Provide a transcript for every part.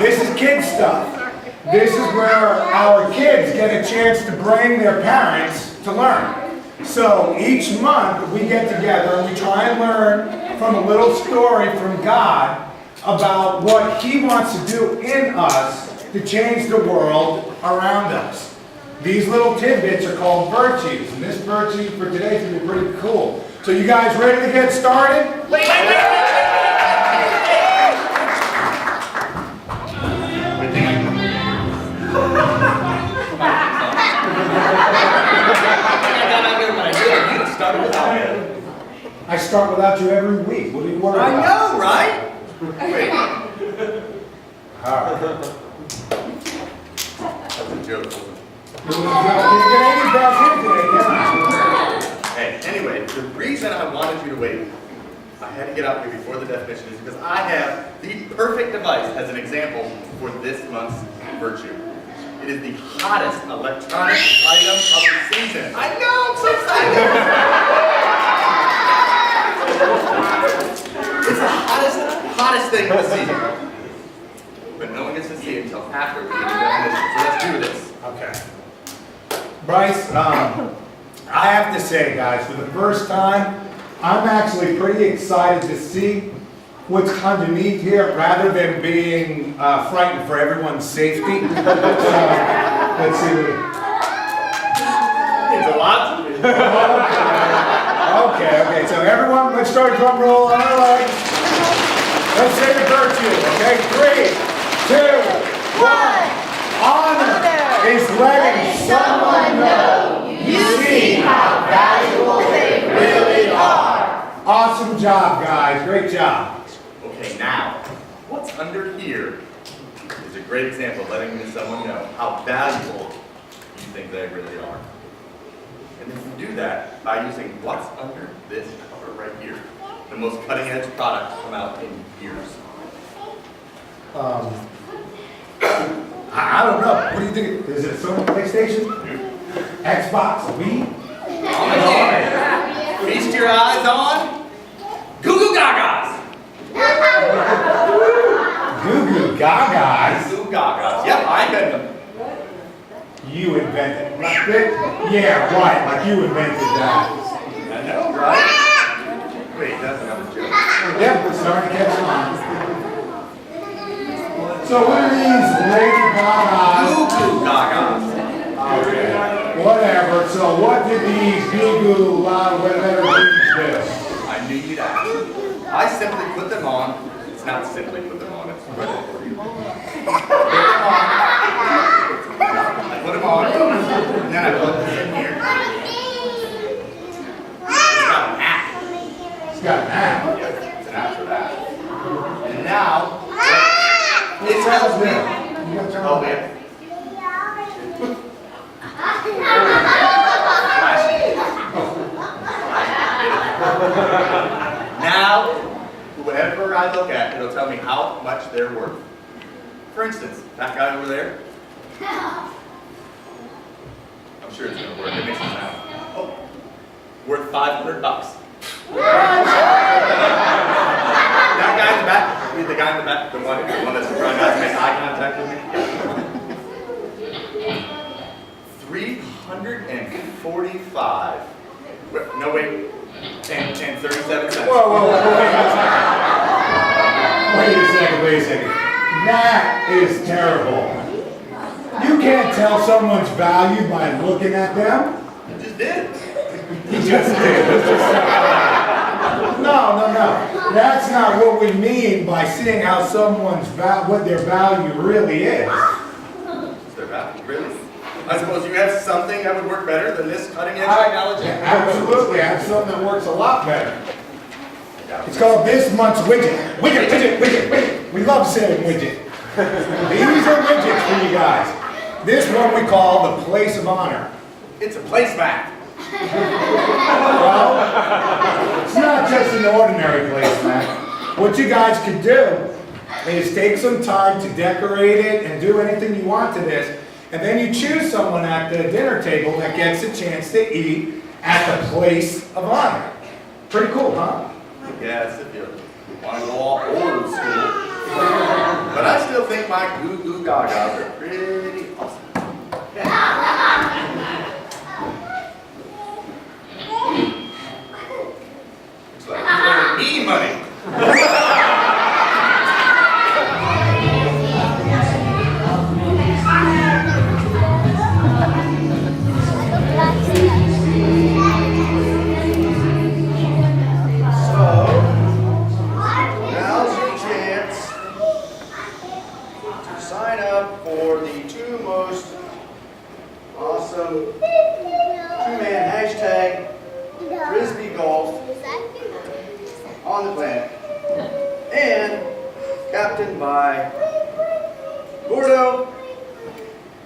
This is Kidstuf. This is where our kids get a chance to bring their parents to learn. So each month we get together and we try and learn from a little story from God about what He wants to do in us to change the world around us. These little tidbits are called virtues, and this virtue for today is going to be pretty cool. So you guys ready to get started? I start without you every week. What do you worry about? I know, right? Wait. All right. That's a joke. Hey, anyway, the reason I wanted you to wait, I had to get out here before the definition, is because I have the perfect device as an example for this month's virtue. It is the hottest electronic item of the season. I know, I'm so excited. It's the hottest thing of the season. But no one gets to see it until after we get the definition. So let's do this. Okay. Bryce, I have to say, guys, for the first time, I'm actually pretty excited to see what's underneath here rather than being frightened for everyone's safety. Let's see what It's a lot to me. Okay, so everyone, let's start drum roll on our legs. Let's say the virtue, okay? 3, 2, 1. Honor is letting someone know you see how valuable they really are. Awesome job, guys. Great job. Okay, now, what's under here is a great example of letting someone know how valuable you think they really are. And if you do that by using what's under this cover right here, the most cutting-edge product to come out in years. I don't know. What do you think? Is it a Sony PlayStation? Xbox? Wii? Feast your eyes on Goo Goo Gagas! Goo Goo Gagas? Goo Goo Gagas. Yep, I invented them. You invented it? Yeah, right. Like you invented that. I know, right? Wait, that's another joke. Yep, it's starting to catch on. So what are these Lady Gagas? Goo Goo Gagas. Okay. Whatever. So what did these Goo Goo whatever things do? I knew you'd ask. I simply put them on. It's not simply put them on, it's put them for you. I put them on, and then I put this in here. It's got an app. It's got an app. Yeah, it's an app for that. And now, it tells me. Oh, yeah. Now, whoever I look at, it'll tell me how much they're worth. For instance, that guy over there. I'm sure it's going to work. It makes a sound. Oh, worth $500. That guy in the back, the guy in the back, the one that's trying not to make eye contact with me. 345. No, wait. 10, 37 cents. Whoa. Wait a second. That is terrible. You can't tell someone's value by looking at them. You just did. You just did. No. That's not what we mean by seeing how someone's what their value really is. Is their value really? I suppose you have something that would work better than this cutting-edge technology? Absolutely, I have something that works a lot better. It's called this month's widget. Widget. We love saying widget. These are widgets for you guys. This one we call the place of honor. It's a placemat. Well, it's not just an ordinary placemat. What you guys could do is take some time to decorate it and do anything you want to this, and then you choose someone at the dinner table that gets a chance to eat at the place of honor. Pretty cool, huh? Yes, if you want to go all old school. But I I still think my goo goo gagas are pretty awesome. Looks like you owe me money. Now's your chance to sign up for the two most awesome two-man hashtag Frisbee golf on the planet. And captained by Gordo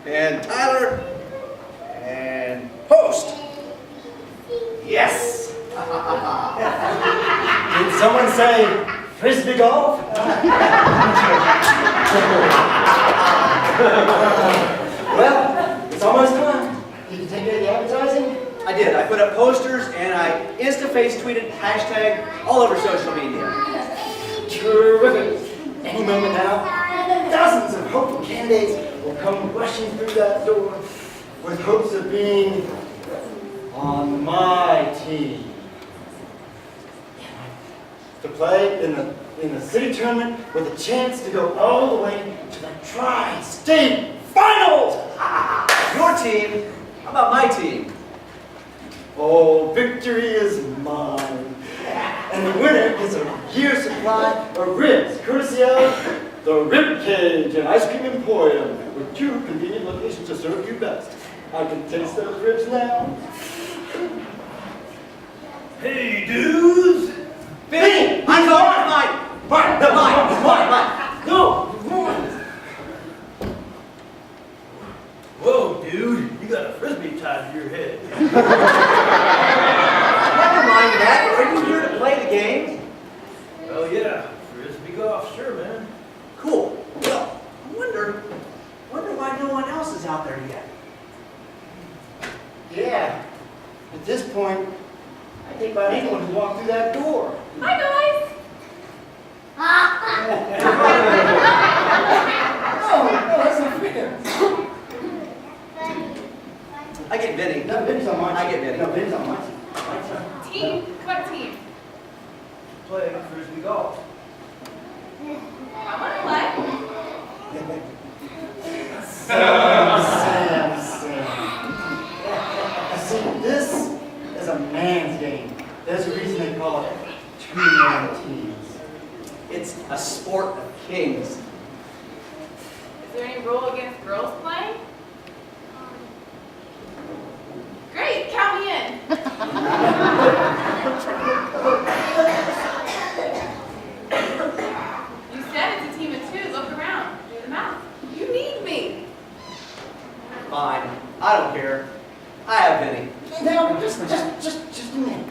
and Tyler and host. Yes! Did someone say Frisbee golf? Well, it's almost time. Did you take care of the advertising? I did. I put up posters and I insta-face tweeted hashtag all over social media. Terrific. Any moment now, dozens of hopeful candidates will come rushing through that door with hopes of being on my team. To play in the city tournament with a chance to go all the way to the tri-state finals. Your team? How about my team? Oh, victory is mine. And the winner gets a year's supply of ribs, courtesy of the Rib Cage and Ice Cream Emporium, with 2 convenient locations to serve you best. I can taste those ribs now. Hey, dudes! Vinny! I'm going mine! Mine! No, mine! Mine! No! Whoa, dude, you got a frisbee tied to your head. Never mind that. Are you here to play the game? Well, yeah, frisbee golf, sure, man. Cool. Well, I wonder why no one else is out there yet. Yeah. At this point, I think about anyone who walked through that door. Hi, guys! No, that's not fair. I get Vinny. No, Vinny's on my team. I get Vinny. No, Vinny's on my team. My Team? What team? Play frisbee golf. I want to play. Sam. See, this is a man's game. There's a reason they call it two-man teams. It's a sport of kings. Is there any rule against girls playing? Great, count me in. You said it's a team of 2. Look around. Do the math. You need me. Fine. I don't care. I have Vinny. Now, just a minute.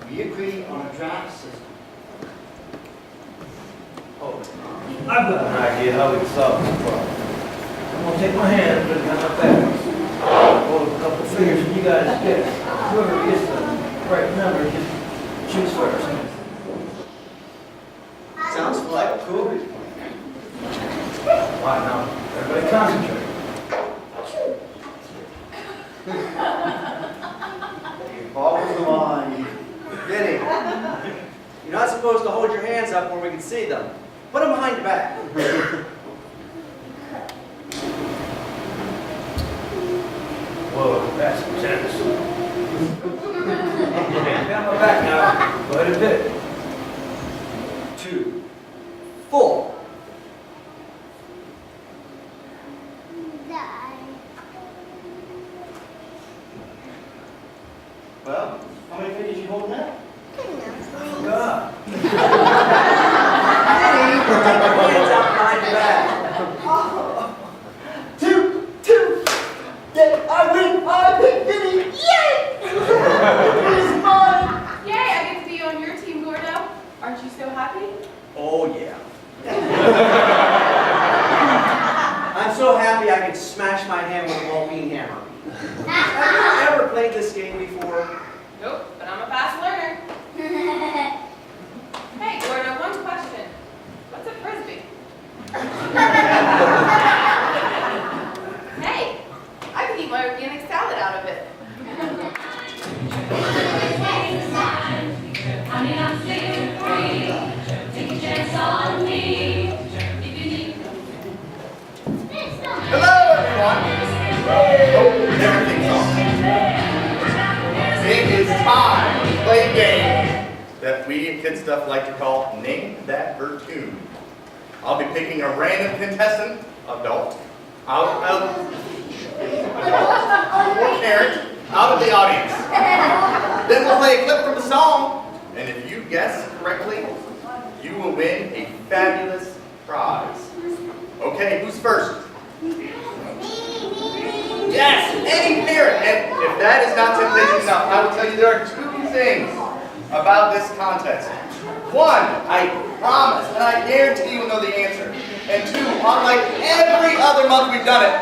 We agree on a draft system. Oh, I've got an idea how we can solve this problem. I'm gonna take my hand, put it down my back. Hold a couple fingers, and you guys guess. Whoever gets the right number, just choose first. Sounds like cool. Why now? Everybody concentrate. Follow the line. Vinny, you're not supposed to hold your hands up where we can see them. Put them behind your back. Whoa, that's intense. Hands down my back now. Go ahead and pick. 2, 4. Well, how many fingers you holding now? God. Vinny, take your hands out behind your back. 2. Yeah, I win. I pick Vinny. Yay! It is mine. Yay, I get to be on your team, Gordo. Aren't you so happy? Oh, yeah. I'm so happy I could smash my hand with a ball-peen hammer. Have you ever played this game before? Nope, but I'm a fast learner. Hey, Gordo, one question. What's a frisbee? I'm feeling free. Take a chance on me. If you need. Hello, everyone. Oh, everything's on. It is time to play a game that we at Kidstuf like to call Name That Tune. I'll be picking a random contestant, adult, out of or parent, out of the audience. Then we'll play a clip from the song, and if you guess correctly, you will win a fabulous prize. Okay, who's first? Yes, any parent. And if that is not temptation enough, I will tell you there are two things about this contest. One, I promise, and I guarantee you will know the answer. And two, unlike every other month we've done it,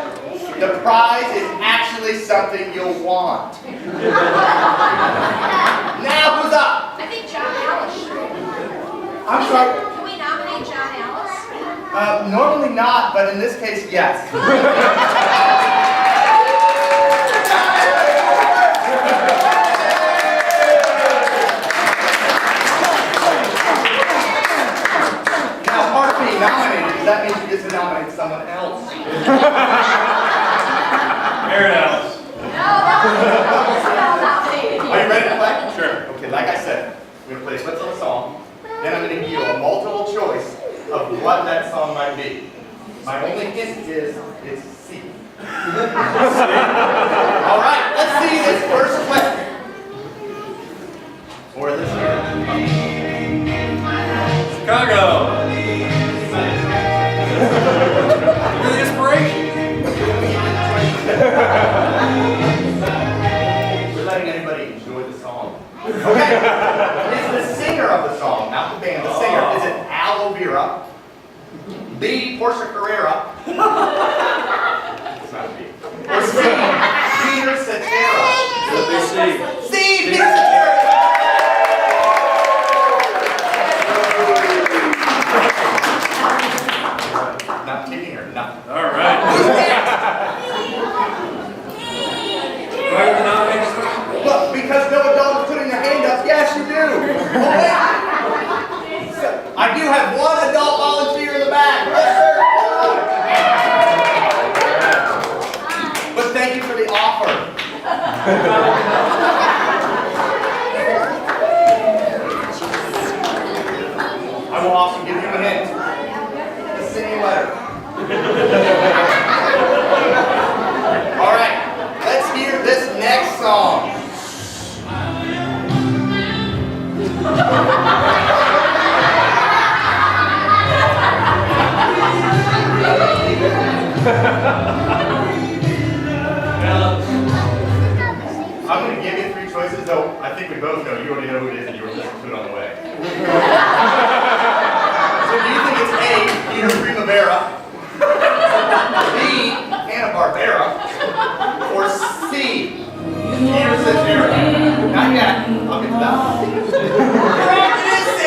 the prize is actually something you'll want. Now, who's up? I think John Alice should. I'm sorry. Can we nominate John Alice? Normally not, but in this case, yes. Now, part of being nominated, does that mean you get to nominate someone else? Aaron Alice. No, nominated. Are you ready to play? Sure. Okay, like I said, we're going to play splits on a song. Then I'm going to give you a multiple choice of what that song might be. My only hint is it's C. All right, let's see this first clip. Or this here. Chicago. You're the inspiration. We're letting anybody enjoy the song. Okay. Is the singer of the song, not the band, the singer, is it Aloe Vera? B, Portia Carrera? It's not B. Or C, Peter Cetera? C, Peter Cetera! Not kicking her, nothing. All right. Who's next? Do I have to nominate someone? Look, because no adult is putting their hand up, yes you do. Oh, wait. I do have one adult volunteer in the back. Yes, sir. But thank you for the offer. I will also give you a hint. The singing letter. All right, let's hear this next song. I'm going to give you three choices, though I think we both know. You already know who it is, and you were listening to it on the way. So do you think it's A, Peter Primavera, B, Hanna-Barbera, or C, Peter Cetera? Not yet. I'll get to that one. Correct, it is C!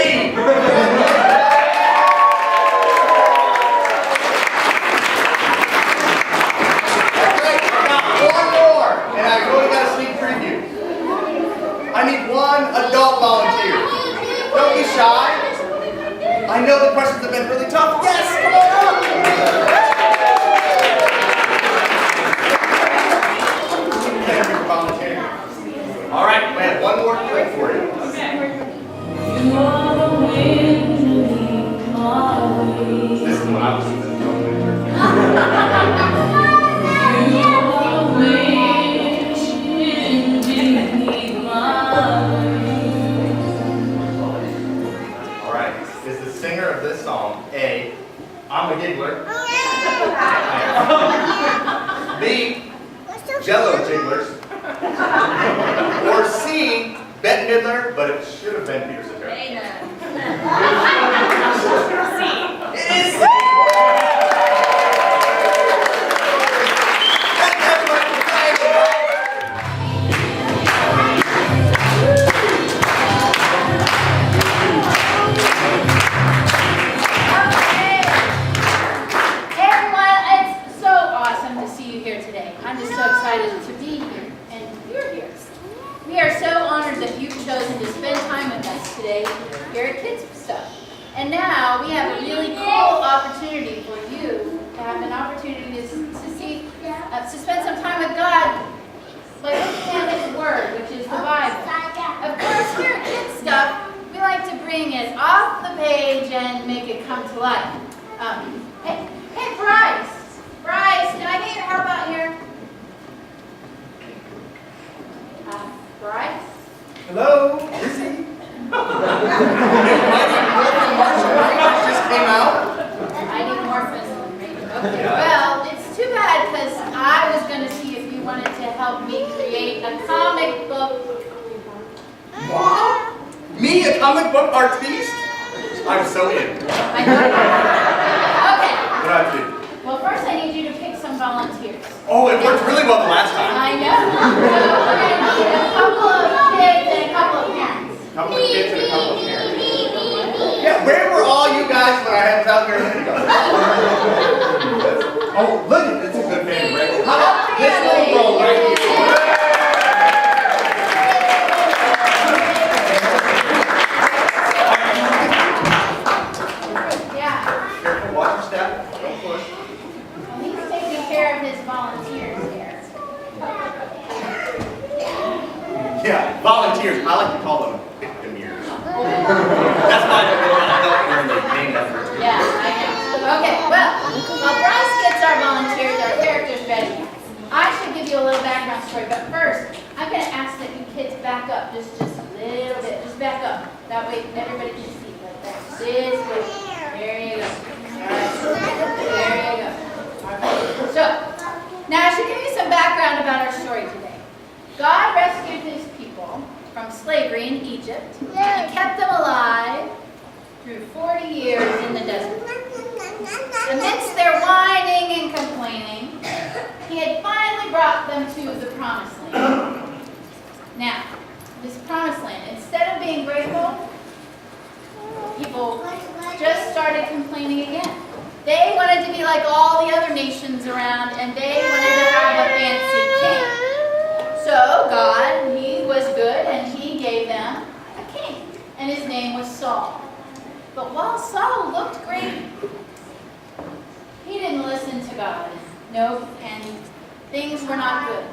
I need one adult volunteer. Don't be shy. I know the questions have been really tough. Yes, come on up. Thank you for volunteering. All right, we have one more trick for you. This is what I was thinking. Is the singer of this song A, I'm a Giggler, B, Jello Jigglers, or C, Bette Midler, but it should have been Peter Cetera. It is C! Thank you everyone for playing. I'm just so excited to be here, and you're here. We are so honored that you've chosen to spend time with us today here at Kidstuf. And now we have a really cool opportunity for you to have an opportunity to spend some time with God by looking at His Word, which is the Bible. Of course, here at Kidstuf, we like to bring it off the page and make it come to life. Hey, Bryce! Bryce, can I get your help out here? Bryce? Hello, Lizzie. Just came out. I need more pencil. Okay, well, it's too bad because I was going to see if you wanted to help me create a comic book. What? Me, a comic book artiste? I'm so in. I know. Okay. What do I do? Well, first I need you to pick some volunteers. Oh, it worked really well the last time. I know. So we're going to need a couple of kids and a couple of parents. A couple of kids and a couple of parents. Yeah, where were all you guys when I was out there a minute ago? Oh, look, that's a good band, right? How about this little girl right here? Yeah. Careful, watch your step. Don't push. Well, he's taking care of his volunteers here. Yeah, volunteers. I like to call them victimeers. That's why they're going to help during the game effort. Yeah, I know. Okay, well, while Bryce gets our volunteers, our characters ready, I should give you a little background story, but first, I'm going to ask that you kids back up just a little bit. Just back up. That way everybody can see like that. This way. There you go. All right. There you go. Okay. So, now I should give you some background about our story today. God rescued His people from slavery in Egypt and kept them alive through 40 years in the desert. Amidst their whining and complaining, He had finally brought them to the promised land. Now, this promised land, instead of being grateful, people just started complaining again. They wanted to be like all the other nations around, and they wanted to have a fancy king. So God, He was good, and He gave them a king, and his name was Saul. But while Saul looked great, he didn't listen to God. Nope, and things were not good.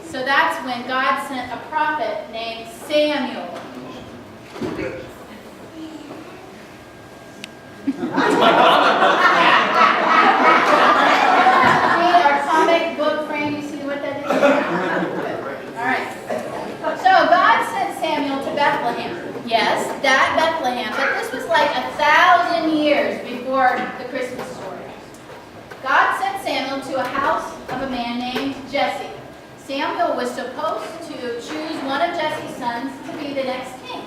So that's when God sent a prophet named Samuel. See our comic book frame, you see what that is? All right. So God sent Samuel to Bethlehem. Yes, that Bethlehem, but this was like 1,000 years before the Christmas story. God sent Samuel to a house of a man named Jesse. Samuel was supposed to choose one of Jesse's sons to be the next king.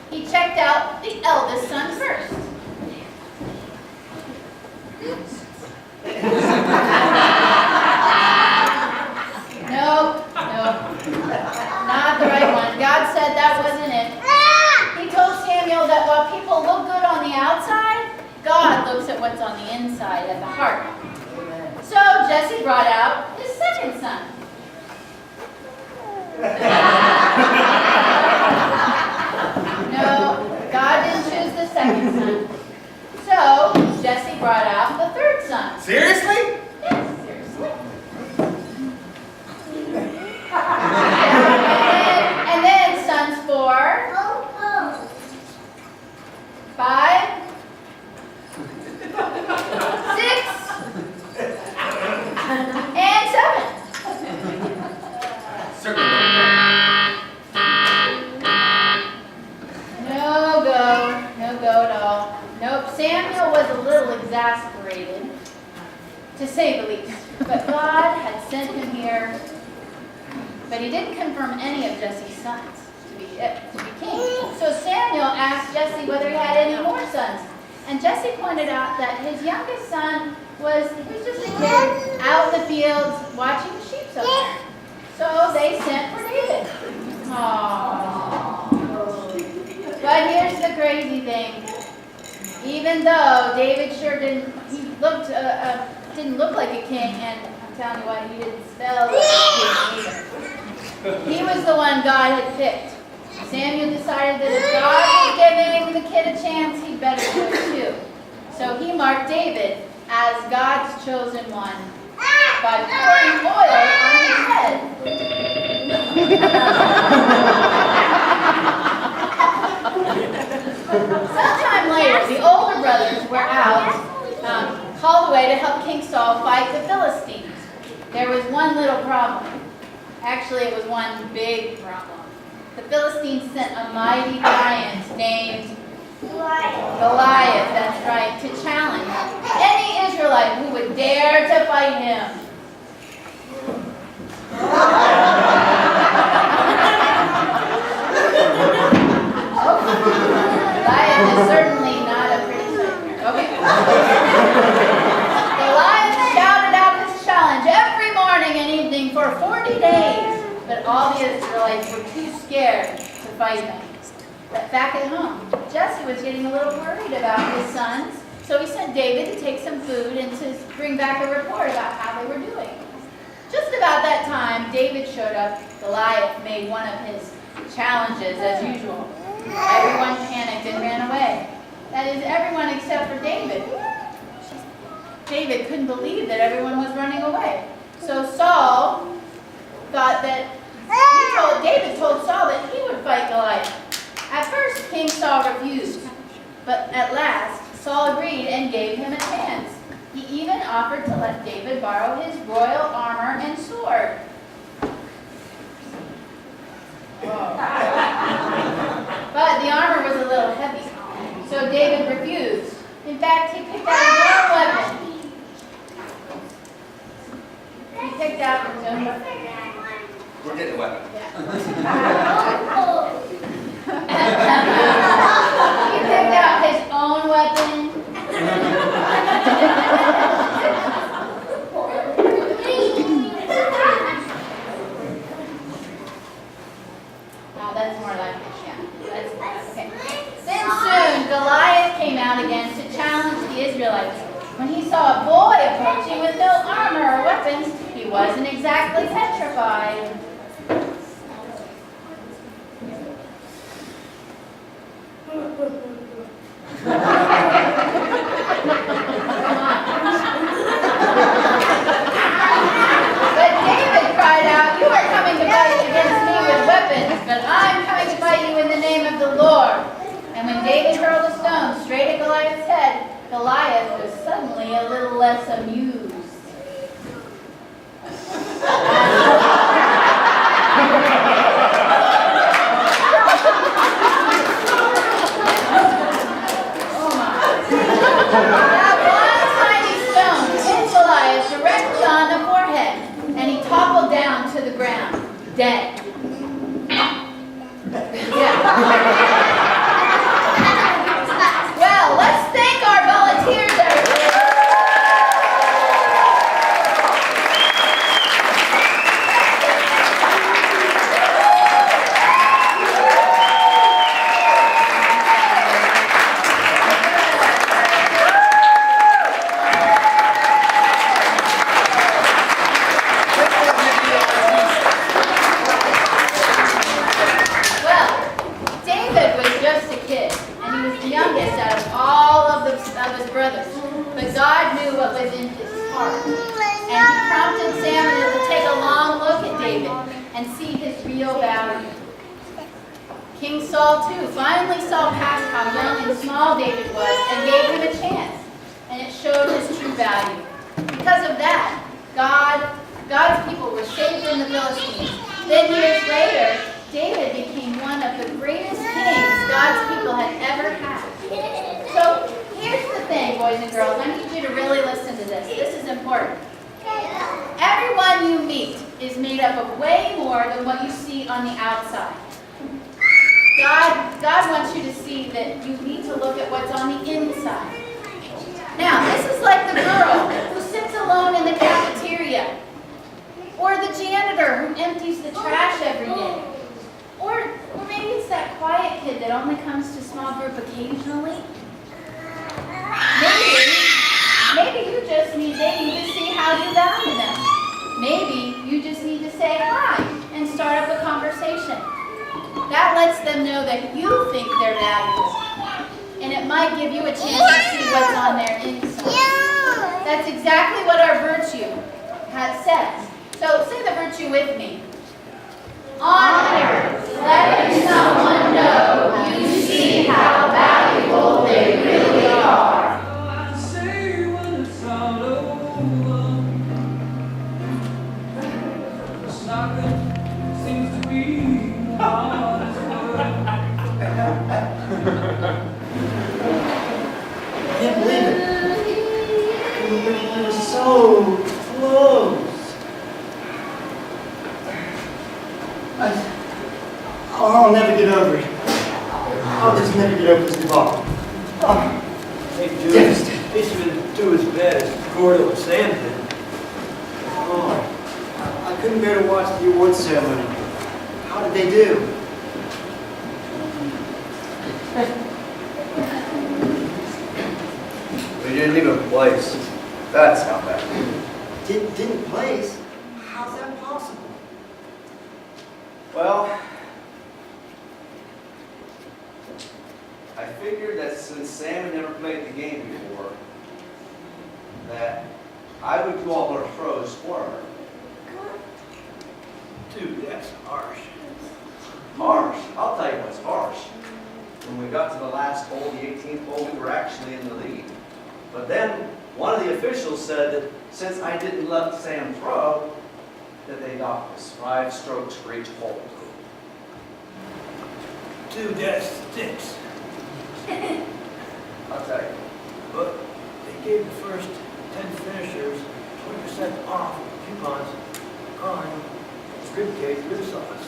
He checked out the eldest son first. Nope, not the right one. God said that wasn't it. He told Samuel that while people look good on the outside, God looks at what's on the inside, at the heart. So Jesse brought out his second son. No, God didn't choose the second son. So Jesse brought out the third son. Seriously? Yes, seriously. And then sons 4, 5, 6, and 7. No go at all. Nope, Samuel was a little exasperated, to say the least. But God had sent him here, but He didn't confirm any of Jesse's sons to be king. So Samuel asked Jesse whether he had any more sons. And Jesse pointed out that his youngest son was just a kid out in the fields watching the sheep somewhere. So they sent for David. Aww. But here's the crazy thing. Even though David sure didn't look like a king, and I'm telling you what, he didn't spell like a king either. He was the one God had picked. Samuel decided that if God was giving the kid a chance, he'd better do it too. So he marked David as God's chosen one by pouring oil on his head. Sometime later, the older brothers were out, called away to help King Saul fight the Philistines. There was one little problem. Actually, it was one big problem. The Philistines sent a mighty giant named Goliath, that's right, to challenge any Israelite who would dare to fight him. Goliath is certainly not a pretty sight here. Okay. Goliath shouted out his challenge every morning and evening for 40 days, but all the Israelites were too scared to fight him. But back at home, Jesse was getting a little worried about his sons, so he sent David to take some food and to bring back a report about how they were doing. Just about that time, David showed up. Goliath made one of his challenges as usual. Everyone panicked and ran away. That is, everyone except for David. David couldn't believe that everyone was running away. So Saul thought that, David told Saul that he would fight Goliath. At first, King Saul refused, but at last, Saul agreed and gave him a chance. He even offered to let David borrow his royal armor and sword. But the armor was a little heavy, so David refused. In fact, he picked out his own weapon. He picked out his own weapon. We're getting a weapon. He picked out his own weapon. Oh, that's more like it, yeah. That's okay. Then soon, Goliath came out again to challenge the Israelites. When he saw a boy approaching with no armor or weapons, he wasn't exactly petrified. But David cried out, "You are coming to fight against me with weapons, but I'm coming to fight you in the name of the Lord." And when David hurled a stone straight at Goliath's head, Goliath was suddenly a little less amused. That one tiny stone hit Goliath directly on the forehead, and he toppled down to the ground, dead. Yeah. Well, let's thank our volunteers, everybody. King Saul, too, finally saw past how young and small David was and gave him a chance, and it showed his true value. Because of that, God's people were saved from the Philistines. Then years later, David became one of the greatest kings God's people had ever had. So here's the thing, boys and girls. I need you to really listen to this. This is important. Everyone you meet is made up of way more than what you see on the outside. God wants you to see that you need to look at what's on the inside. Now, this is like the girl who sits alone in the cafeteria, or the janitor who empties the trash every day, or maybe it's that quiet kid that only comes to small group occasionally. Maybe you just need to see how you value them. Maybe you just need to say hi and start up a conversation. That lets them values. And it might give you a chance to see what's on their inside. That's exactly what our virtue says. So say the virtue with me. Honor, letting someone know you see how valuable they really are. I can't believe it. We were so close. I'll never get over it. I'll just never get over this debacle. Hey, Jude, at least you didn't do as bad as Gordo and Sam did. Oh, I couldn't bear to watch the awards ceremony. How did they do? We didn't even place. That's how bad. Didn't place? How's that possible? Well, I figured that since Sam had never played the game before, that I would do all her throws for her. Dude, that's harsh. Harsh. I'll tell you what's harsh. When we got to the last hole, the 18th hole, we were actually in the lead. But then one of the officials said that since I didn't let Sam throw, that they docked us 5 strokes for each hole. Dude, that stinks. I'll tell you. But they gave the first 10 finishers 20% off coupons on rib cage rib sauce.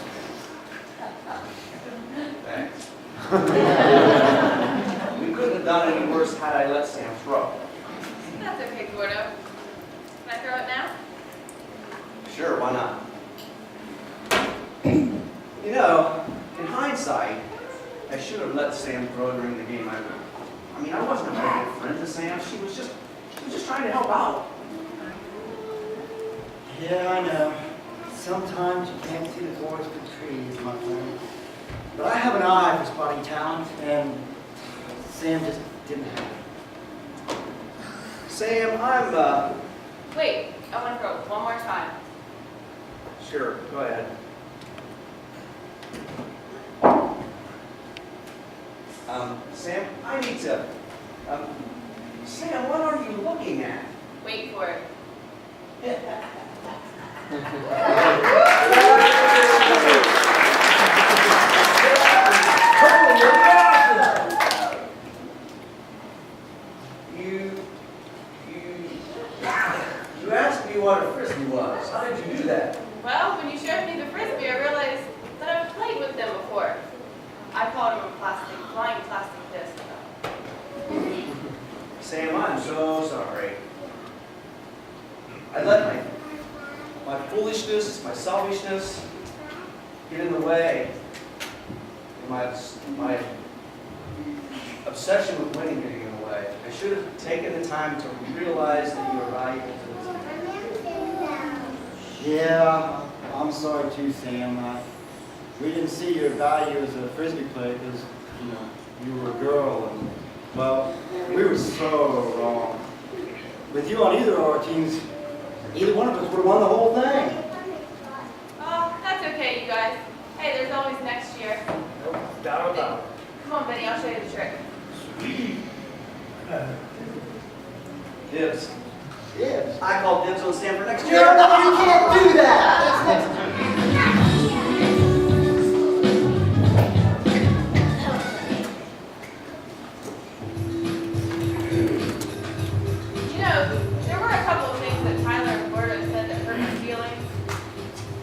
Thanks. We couldn't have done any worse had I let Sam throw. That's okay, Gordo. Can I throw it now? Sure, why not? You know, in hindsight, I should have let Sam throw during the game. I mean, I wasn't a very good friend to Sam. She was just trying to help out. Yeah, I know. Sometimes you can't see the forest for trees, my friend. But I have an eye for spotting talent, and Sam just didn't have it. Sam, Wait, I want to throw it one more time. Sure, go ahead. Sam, I need to... Sam, what are you looking at? Wait for it. You asked me what a frisbee was. How did you do that? Well, when you showed me the frisbee, I realized that I've played with them before. I called them a flying plastic disc. Sam, I'm so sorry. I let my foolishness, my selfishness get in the way. And my obsession with winning getting in the way. I should have taken the time to realize that you were valuable to the team. Yeah, I'm sorry too, Sam. We didn't see your value as a frisbee player because, you were a girl, and, well, we were so wrong. With you on either of our teams, either one of us would have won the whole thing. Oh, that's okay, you guys. Hey, there's always next year. No doubt about it. Come on, Benny, I'll show you the trick. Sweet. Dibs. Yes. I call dibs on Sam for next year. No, you can't do that. That's next. You know, there were a couple of things that Tyler and Gordo said that hurt my feelings,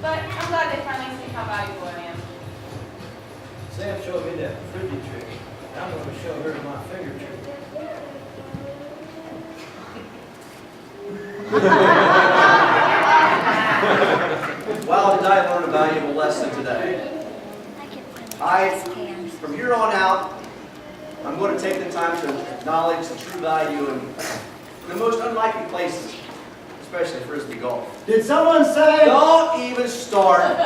but I'm glad they finally see how valuable I am. Sam showed me that frisbee trick. I'm going to show her my finger trick. Well, did I learn a valuable lesson today? From here on out, I'm going to take the time to acknowledge the true value in the most unlikely places, especially frisbee golf. Did someone say? Don't even start.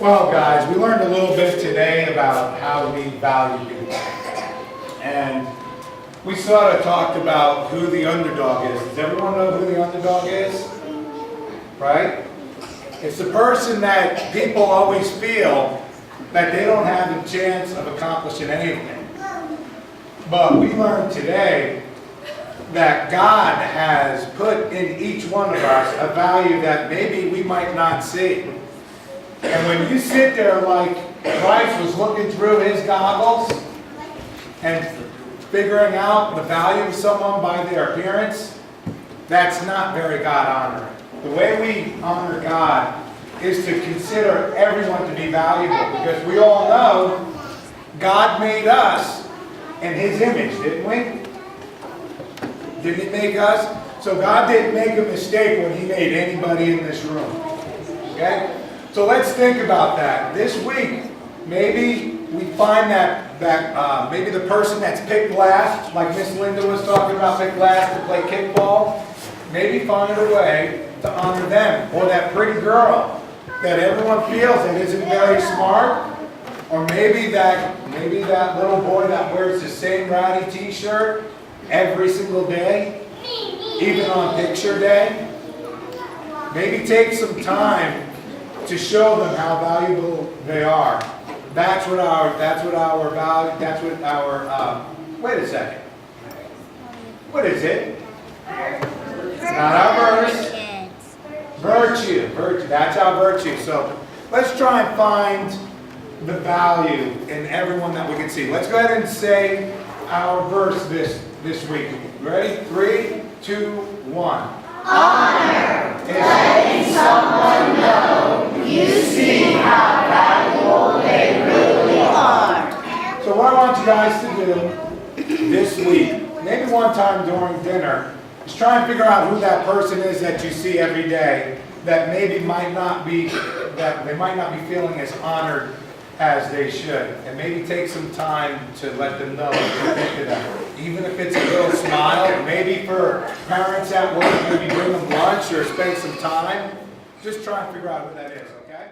Well, guys, we learned a little bit today about how we value people. And we sort of talked about who the underdog is. Does everyone know who the underdog is? Right? It's the person that people always feel that they don't have a chance of accomplishing anything. But we learned today that God has put in each one of us a value that maybe we might not see. And when you sit there like Christ was looking through his goggles and figuring out the value of someone by their appearance, that's not very God-honoring. The way we honor God is to consider everyone to be valuable, because we all know God made us in his image, didn't we? Didn't he make us? So God didn't make a mistake when he made anybody in this room. Okay? So let's think about that. This week, maybe we find that maybe the person that's picked last, like Miss Linda was talking about, picked last to play kickball, maybe find a way to honor them. Or that pretty girl that everyone feels that isn't very smart. Or maybe that little boy that wears the same ratty t-shirt every single day, even on picture day. Maybe take some time to show them how valuable they are. That's what our wait a second. What is it? It's not our verse. Virtue. That's our virtue. So let's try and find the value in everyone that we can see. Let's go ahead and say our verse this week. Ready? 3, 2, 1. Honor, letting someone know you see how valuable they really are. So what I want you guys to do this week, maybe one time during dinner, is try and figure out who that person is that you see every day that maybe they might not be feeling as honored as they should. And maybe take some time to let them know what you think of them. Even if it's a little smile, maybe for parents at work, maybe bring them lunch or spend some time. Just try and figure out who that is, okay?